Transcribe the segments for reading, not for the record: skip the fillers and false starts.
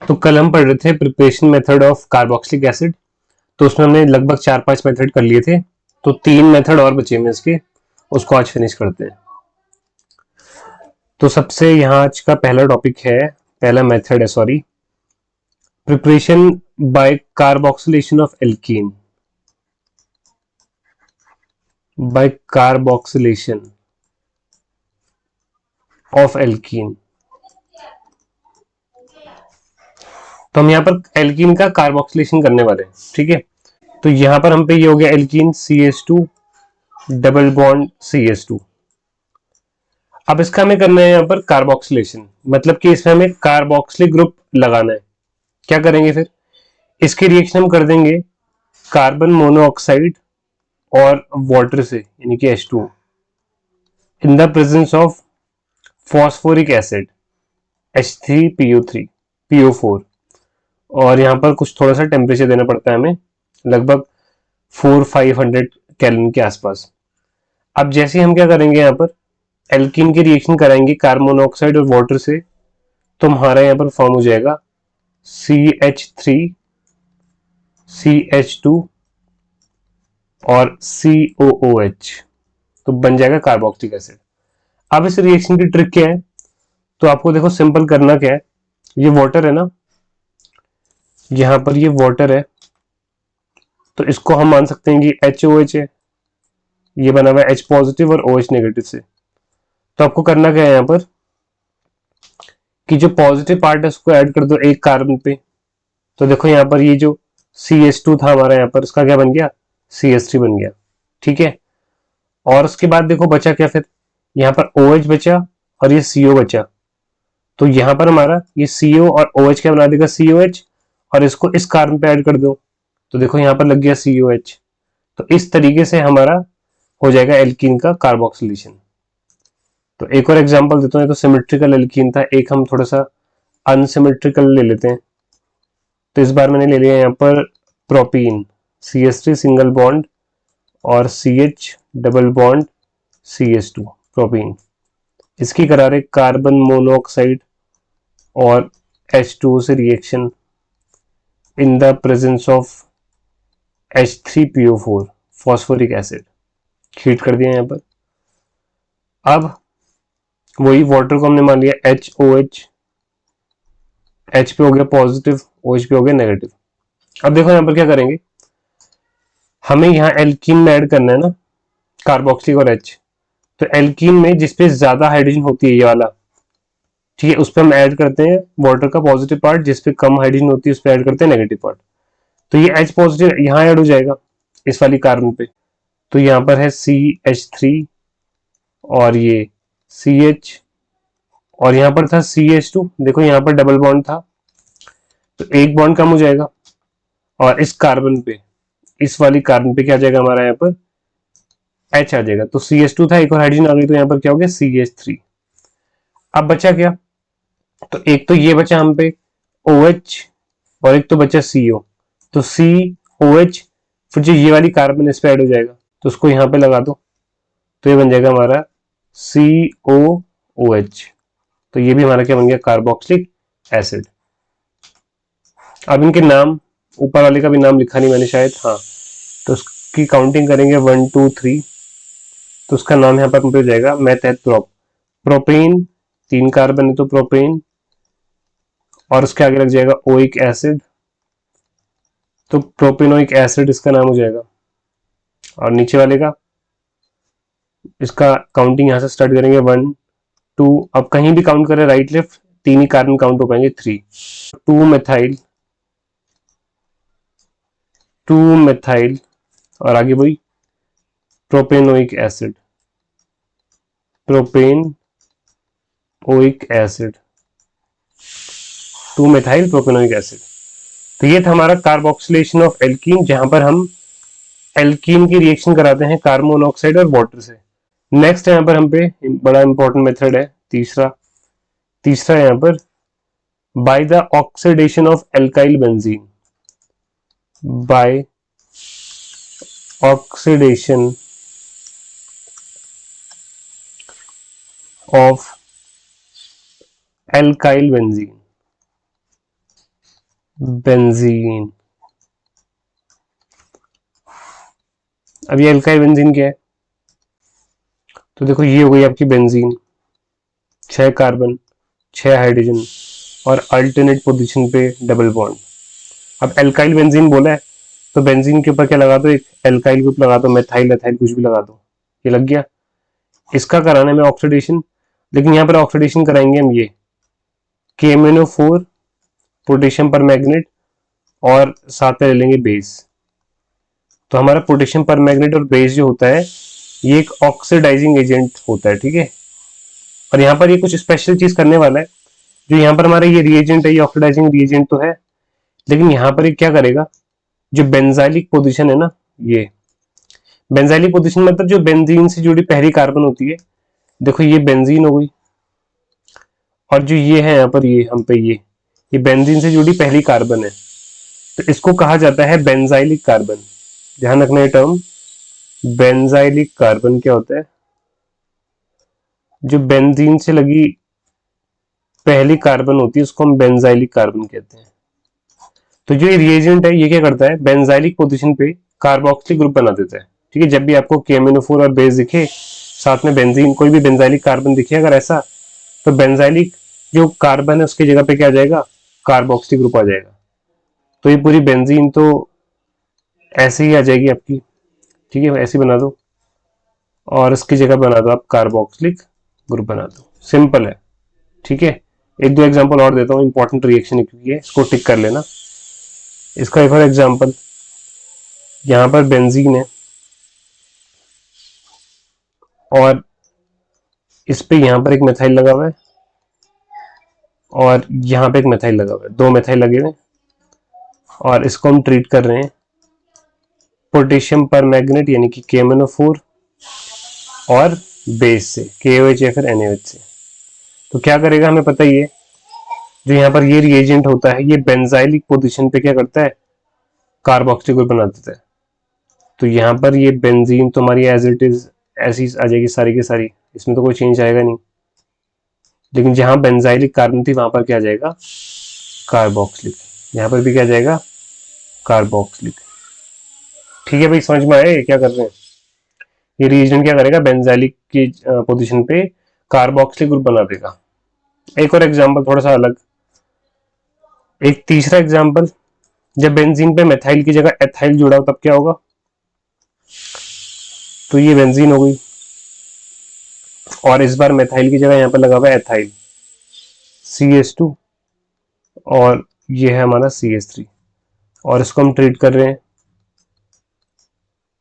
तो कल हम पढ़ रहे थे preparation method of carboxylic acid. तो उसमें हमने लगभग 4-5 मेथड कर लिए थे, तो 3 मेथड और बचे हुए इसके, उसको आज फिनिश करते हैं। तो सबसे यहाँ आज का पहला टॉपिक है, पहला मेथड है sorry, preparation by carboxylation of alkene. By carboxylation of alkene. तो हम यहाँ पर एल्कीन का कार्बोक्सिलेशन करने वाले हैं, ठीक है। तो यहाँ पर हम पे ये हो गया alkene CH2 double bond CH2। अब इसका हमें करना है यहाँ पर कार्बोक्सिलेशन, मतलब कि इसमें हमें कार्बोक्सिलिक ग्रुप लगाना है। क्या करेंगे फिर, इसके रिएक्शन हम कर देंगे कार्बन मोनोऑक्साइड और वाटर से, यानी कि H2 in the presence of phosphoric acid H3PO3 PO4। और यहाँ पर कुछ थोड़ा सा टेम्परेचर देना पड़ता है हमें, लगभग 400-500 केल्विन के आसपास। अब जैसे हम क्या करेंगे, यहाँ पर एल्कीन की रिएक्शन कराएंगे कार्बन मोनोऑक्साइड और वाटर से, तो हमारा यहाँ पर फॉर्म हो जाएगा CH3 CH2 और COOH, तो बन जाएगा कार्बोक्सिलिक एसिड। अब इस रिएक्शन की ट्रिक क्या है, तो आपको देखो सिंपल करना क्या है, ये वाटर है ना, यहाँ पर ये वाटर है, तो इसको हम मान सकते हैं कि HOH है, ये बना हुआ है H पॉजिटिव और OH नेगेटिव से। तो आपको करना क्या है यहाँ पर, कि जो पॉजिटिव पार्ट है उसको ऐड कर दो एक कार्बन पे। तो देखो यहाँ पर ये जो CH2 था हमारा, यहाँ पर इसका क्या बन गया, CH3 बन गया, ठीक है। और उसके बाद देखो बचा क्या फिर, यहाँ पर OH बचा और ये CO बचा। तो यहाँ पर हमारा ये CO और OH क्या बना देगा, COH, और इसको इस कार्बन पे ऐड कर दो, तो देखो यहाँ पर लग गया COH। तो इस तरीके से हमारा हो जाएगा एल्कीन का कार्बोक्सिलेशन। तो एक और एग्जांपल देता हूँ, ये तो सिमेट्रिकल एल्कीन था, एक हम थोड़ा सा अनसिमेट्रिकल ले लेते हैं। तो इस बार मैंने ले लिया यहाँ पर प्रोपीन, CH3 सिंगल बॉन्ड और CH double bond CH2 propene. इसकी करा रहे कार्बन मोनोऑक्साइड और H2O से reaction in the presence of H3PO4 phosphoric acid. Heat कर दिया यहाँ पर। अब वही वाटर को हमने मान लिया HOH, H पे हो गया पॉजिटिव, OH पे हो गया नेगेटिव। अब देखो यहाँ पर क्या करेंगे, हमें यहाँ एल्कीन में ऐड करना है ना कार्बोक्सिलिक और H। तो एल्कीन में जिसपे ज्यादा हाइड्रोजन होती है ये वाला, ठीक है, उस पर हम ऐड करते हैं वाटर का पॉजिटिव पार्ट, जिसपे कम हाइड्रोजन होती है उस पर ऐड करते हैं नेगेटिव पार्ट। तो ये H पॉजिटिव यहाँ ऐड हो जाएगा इस वाली कार्बन पे। तो यहाँ पर है CH3 और ये CH, और यहाँ पर था CH2, देखो यहाँ पर डबल बॉन्ड था, तो एक बॉन्ड कम हो जाएगा, और इस कार्बन पे, इस वाली कार्बन पे क्या आ जाएगा हमारा, यहाँ पर H आ जाएगा। तो CH2 था, एक और हाइड्रोजन आ गई, तो यहाँ पर क्या हो गया CH3। अब बचा क्या, तो एक तो ये बचा हम पे OH, और एक तो बचा CO। तो COH, फिर जो ये वाली कार्बन इस पे ऐड हो जाएगा, तो उसको यहाँ पे लगा दो, तो ये बन जाएगा हमारा COOH। तो ये भी हमारा क्या बन गया, कार्बोक्सिलिक एसिड। अब इनके नाम, ऊपर वाले का भी नाम लिखा नहीं मैंने शायद, हाँ, तो उसकी काउंटिंग करेंगे 1 2 3। तो उसका नाम यहाँ पर हो जाएगा मेथेट प्रोपेन, 3 कार्बन है तो प्रोपेन, और उसके आगे लग जाएगा ओइक एसिड, तो प्रोपेनोइक एसिड इसका नाम हो जाएगा। और नीचे वाले का, इसका काउंटिंग यहाँ से स्टार्ट करेंगे 1 2, अब कहीं भी काउंट करें राइट लेफ्ट, 3 ही कार्बन काउंट हो पाएंगे, 3 2 मेथाइल, 2 मेथाइल, और आगे वही propanoic acid, propane oic acid, 2 methyl propanoic acid. तो ये था हमारा कार्बोक्सिलेशन ऑफ एल्कीन, जहां पर हम एल्कीन की रिएक्शन कराते हैं कार्बन मोनोऑक्साइड और वाटर से। नेक्स्ट यहाँ पर हम पे बड़ा इंपॉर्टेंट मेथड है तीसरा, तीसरा यहाँ पर by the oxidation of alkyl benzene, by oxidation of alkyl benzene. Benzene. अब ये एल्काइल बेंजीन क्या है? तो देखो ये हो गई आपकी बेंजीन, 6 कार्बन 6 हाइड्रोजन और अल्टरनेट पोजीशन पे डबल बॉन्ड। अब एल्काइल बेंजीन बोला है तो बेंजीन के ऊपर क्या लगा दो, एक एल्काइल ग्रुप लगा दो, मेथाइल एथाइल कुछ भी लगा दो, ये लग गया। इसका कराना है ऑक्सीडेशन, लेकिन यहाँ पर ऑक्सीडेशन कराएंगे हम ये KMnO4 पोटेशियम पर मैग्नेट और साथ में ले लेंगे बेस। तो हमारा पोटेशियम पर मैग्नेट और बेस जो होता है ये एक ऑक्सीडाइजिंग एजेंट होता है, ठीक है। और यहाँ पर ये कुछ स्पेशल चीज करने वाला है, जो यहाँ पर हमारा ये रिएजेंट है, ये ऑक्सीडाइजिंग रिएजेंट तो है, लेकिन यहाँ पर ये क्या करेगा, जो बेंजाइलिक पोजीशन है ना, ये बेंजाइलिक पोजीशन मतलब जो बेंजीन से जुड़ी पहली कार्बन होती है, देखो ये बेंजीन हो गई, और जो ये है यहाँ पर ये हम पे ये बेंजीन से जुड़ी पहली कार्बन है, तो इसको कहा जाता है बेंजाइलिक कार्बन। ध्यान रखना ये टर्म, बेंजाइलिक कार्बन क्या होता है, जो बेंजीन से लगी पहली कार्बन होती है उसको हम बेंजाइलिक कार्बन कहते हैं। तो जो ये रिएजेंट है ये क्या करता है, बेंजाइलिक पोजीशन पे कार्बोक्सिलिक ग्रुप बना देता है, ठीक है। जब भी आपको KMnO4 और बेस दिखे, साथ में बेंजीन कोई भी बेंजाइलिक कार्बन दिखे अगर ऐसा, तो बेंजाइलिक जो कार्बन है उसकी जगह पे क्या आ जाएगा, कार्बोक्सिलिक ग्रुप आ जाएगा। तो ये पूरी बेंजीन तो ऐसे ही आ जाएगी आपकी, ठीक है, ऐसे बना दो और इसकी जगह बना दो आप कार्बोक्सिलिक ग्रुप बना दो, सिंपल है, ठीक है। एक दो एग्जांपल और देता हूँ, इंपॉर्टेंट रिएक्शन है क्योंकि ये, इसको टिक कर लेना। इसका एक और एग्जांपल, यहाँ पर बेंजीन है और इस पे यहाँ पर एक मेथाइल लगा हुआ है और यहाँ पे एक मेथाइल लगा हुआ है, 2 मेथाइल लगे हुए, और इसको हम ट्रीट कर रहे हैं पोटेशियम पर मैग्नेट यानी कि KMnO4 और बेस से KOH या फिर NaOH से। तो क्या करेगा हमें पता ही है, जो यहाँ पर ये रिएजेंट होता है ये बेंजाइलिक पोजीशन पे क्या करता है, कार्बोक्सिलिक ग्रुप बना देता है। तो यहाँ पर ये बेंजीन तो हमारी एज इट इज ऐसी आ जाएगी सारी की सारी, इसमें तो कोई चेंज आएगा नहीं, लेकिन जहां बेंजाइलिक कार्बन थी वहां पर क्या आ जाएगा, कार्बोक्सिलिक। यहाँ पर भी क्या आ जाएगा, कार्बोक्सिलिक। ठीक है भाई, समझ में आए क्या कर रहे हैं। ये रिएजेंट क्या करेगा, बेंजाइलिक की पोजीशन पे कार्बोक्सिलिक ग्रुप बना देगा। एक और एग्जांपल थोड़ा सा अलग, एक तीसरा एग्जांपल, जब बेंजीन पे मेथाइल की जगह एथाइल जुड़ा हो तब क्या होगा, तो ये बेंजीन हो गई और इस बार मेथाइल की जगह यहाँ पर लगा हुआ है एथाइल CH2 और ये है हमारा CH3 और इसको हम ट्रीट कर रहे हैं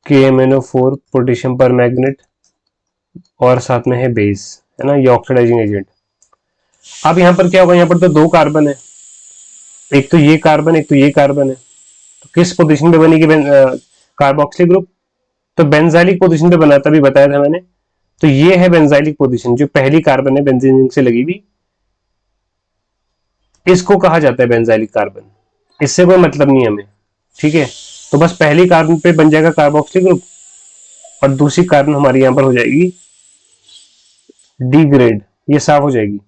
KMnO4 पोटेशियम पर मैग्नेट और साथ में है बेस, है ना, ये ऑक्सीडाइजिंग एजेंट। अब यहाँ पर क्या होगा, यहाँ पर तो 2 कार्बन है, एक तो ये कार्बन एक तो ये कार्बन है, तो किस पोजीशन पे बनेगी कार्बोक्सिलिक ग्रुप, तो बेंजाइलिक पोजीशन पे बना, तभी बताया था मैंने। तो ये है बेंजाइलिक पोजीशन, जो पहली कार्बन है बेंजीन से लगी हुई, इसको कहा जाता है बेंजाइलिक कार्बन। इससे कोई मतलब नहीं हमें, ठीक है। तो बस पहली कार्बन पे बन जाएगा कार्बोक्सिलिक ग्रुप और दूसरी कार्बन हमारी यहां पर हो जाएगी डी ग्रेड, ये साफ हो जाएगी।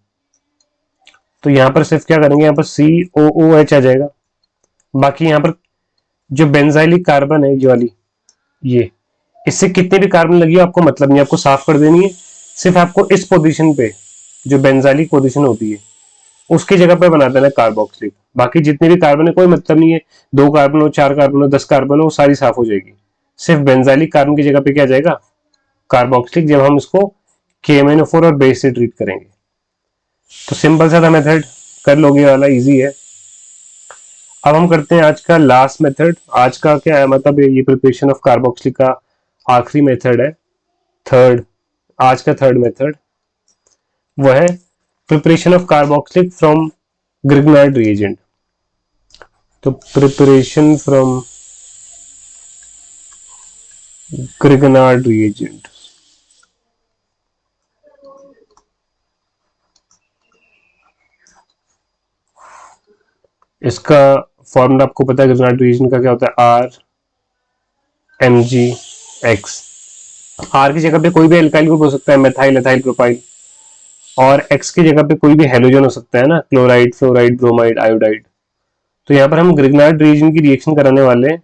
तो यहां पर सिर्फ क्या करेंगे, यहां पर COOH आ जाएगा। बाकी यहां पर जो बेंजाइलिक कार्बन है ये वाली, ये इससे कितने भी कार्बन लगी हो आपको मतलब नहीं, आपको साफ कर देनी है। सिर्फ आपको इस पोजीशन पे जो बेंजाइलिक पोजीशन होती है उसकी जगह पे बना देना कार्बोक्सिलिक। बाकी जितने भी कार्बन है कोई मतलब नहीं है, 2 कार्बन हो 4 कार्बन हो 10 कार्बन हो सारी साफ हो जाएगी। सिर्फ बेंजाइलिक कार्बन की जगह पे क्या जाएगा, कार्बोक्सिलिक, जब हम इसको KMnO4 और बेस से ट्रीट करेंगे। तो सिंपल सा था मेथड, कर लोगे वाला, इजी है। अब हम करते हैं आज का लास्ट मेथड। आज का क्या है, मतलब ये प्रिपरेशन ऑफ कार्बोक्सिलिक का आखिरी मेथड है, थर्ड, आज का थर्ड मेथड वो है preparation of carboxylic from Grignard reagent. तो प्रिपरेशन फ्रॉम ग्रिग्नार्ड रिएजेंट, इसका फॉर्मूला आपको पता है, ग्रिग्नार्ड रिएजेंट का क्या होता है, RMgX। R की जगह पे कोई भी एल्काइल ग्रुप हो सकता है, मेथाइल एथाइल प्रोपाइल, और X की जगह पे कोई भी हेलोजन हो सकता है ना, क्लोराइड फ्लोराइड ब्रोमाइड आयोडाइड। तो यहाँ पर हम ग्रिग्नार्ड रीजन की रिएक्शन कराने वाले हैं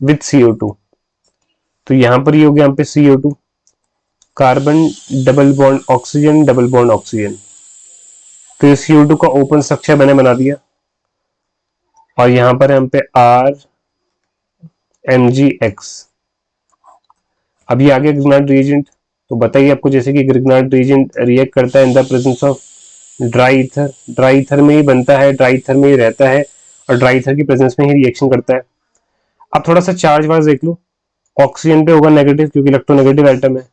विथ CO2। तो यहाँ पर ये हो गया यहाँ पे CO2, carbon double bond oxygen, double bond oxygen. तो ये CO2 का ओपन स्ट्रक्चर मैंने बना दिया और यहाँ पर हम पे RMgX। अब ये आ गया ग्रिग्नार्ड रिएजेंट। तो बताइए आपको जैसे कि ग्रिग्नार्ड रिएजेंट रिएक्ट करता है in the presence of dry ether, dry ether में ही बनता है, ड्राई ईथर में ही रहता है और ड्राई ईथर की प्रेजेंस में ही रिएक्शन करता है। अब थोड़ा सा चार्ज वार्ज देख लो। ऑक्सीजन पे होगा नेगेटिव क्योंकि इलेक्ट्रोनेगेटिव एटम है,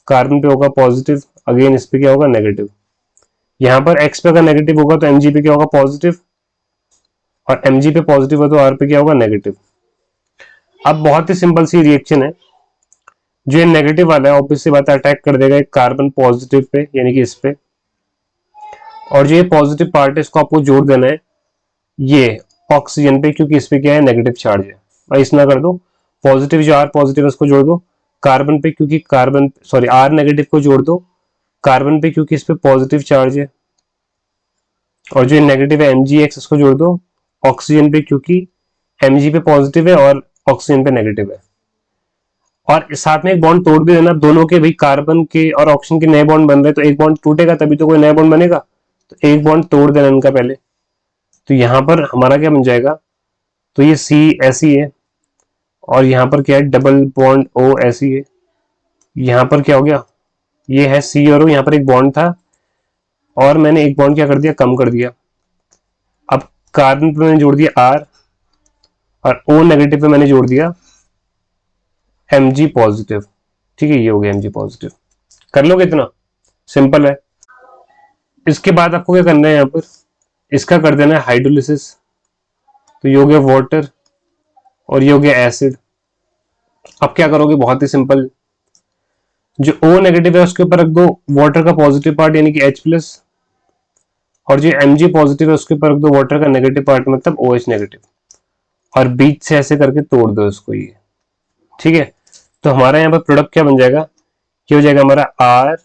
कार्बन पे होगा पॉजिटिव, अगेन इस पे क्या होगा नेगेटिव। यहाँ पर X पे अगर नेगेटिव होगा तो Mg पे क्या होगा पॉजिटिव, और Mg पे पॉजिटिव है तो R पे क्या होगा नेगेटिव। अब बहुत ही सिंपल सी रिएक्शन है। जो ये नेगेटिव वाला है ऑब्वियसली बात है अटैक कर देगा एक कार्बन पॉजिटिव पे यानी कि इस पे, और जो ये पॉजिटिव पार्ट है इसको आपको जोड़ देना है ये ऑक्सीजन पे क्योंकि इस पे क्या है नेगेटिव चार्ज है। भाई इस ना कर दो, पॉजिटिव जो R पॉजिटिव है उसको जोड़ दो कार्बन पे क्योंकि कार्बन सॉरी R नेगेटिव को जोड़ दो कार्बन पे क्योंकि इस पे पॉजिटिव चार्ज है, और जो नेगेटिव है Mgx इसको जोड़ दो ऑक्सीजन पे क्योंकि Mg पे पॉजिटिव है और ऑक्सीजन पे नेगेटिव है। और साथ में एक बॉन्ड तोड़ भी देना दोनों के, भाई कार्बन के और ऑक्सीजन के नए बॉन्ड बन रहे तो एक बॉन्ड टूटेगा तभी तो कोई नया बॉन्ड बनेगा, तो एक बॉन्ड तोड़ देना इनका पहले। तो यहाँ पर हमारा क्या बन जाएगा, तो ये C ऐसी है और यहाँ पर क्या है डबल बॉन्ड O ऐसी है। यहाँ पर क्या हो गया, ये है C और O, यहाँ पर एक बॉन्ड था और मैंने एक बॉन्ड क्या कर दिया कम कर दिया। अब कार्बन पे मैंने जोड़ दिया R और O नेगेटिव पे मैंने जोड़ दिया Mg पॉजिटिव। ठीक है, ये हो गया Mg पॉजिटिव। कर लोगे इतना सिंपल है। इसके बाद आपको क्या करना है, यहाँ पर इसका कर देना है हाइड्रोलिसिस। तो ये हो गया वाटर और ये हो गया एसिड। अब क्या करोगे, बहुत ही सिंपल, जो O नेगेटिव है उसके ऊपर रख दो वाटर का पॉजिटिव पार्ट यानी कि H+, और जो Mg पॉजिटिव है उसके ऊपर रख दो वाटर का नेगेटिव पार्ट मतलब OH नेगेटिव, और बीच से ऐसे करके तोड़ दो इसको ये। ठीक है, तो हमारा यहाँ पर प्रोडक्ट क्या बन जाएगा, क्या हो जाएगा हमारा R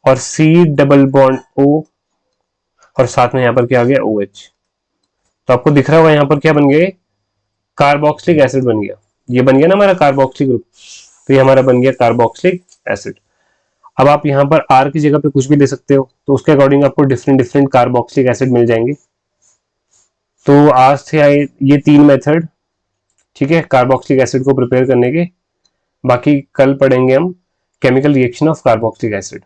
और C डबल बॉन्ड O और साथ में यहाँ पर क्या आ गया OH। तो आपको दिख रहा होगा यहाँ पर क्या बन गया, कार्बोक्सिलिक एसिड बन गया। ये बन गया ना हमारा कार्बोक्सिलिक ग्रुप, तो ये हमारा बन गया कार्बोक्सिलिक एसिड। अब आप यहाँ पर R की जगह पे कुछ भी ले सकते हो, तो उसके अकॉर्डिंग आपको डिफरेंट डिफरेंट कार्बोक्सिलिक एसिड मिल जाएंगे। तो आज थे ये 3 मेथड, ठीक है, कार्बोक्सिलिक एसिड को प्रिपेयर करने के। बाकी कल पढ़ेंगे हम chemical reaction of carboxylic acid.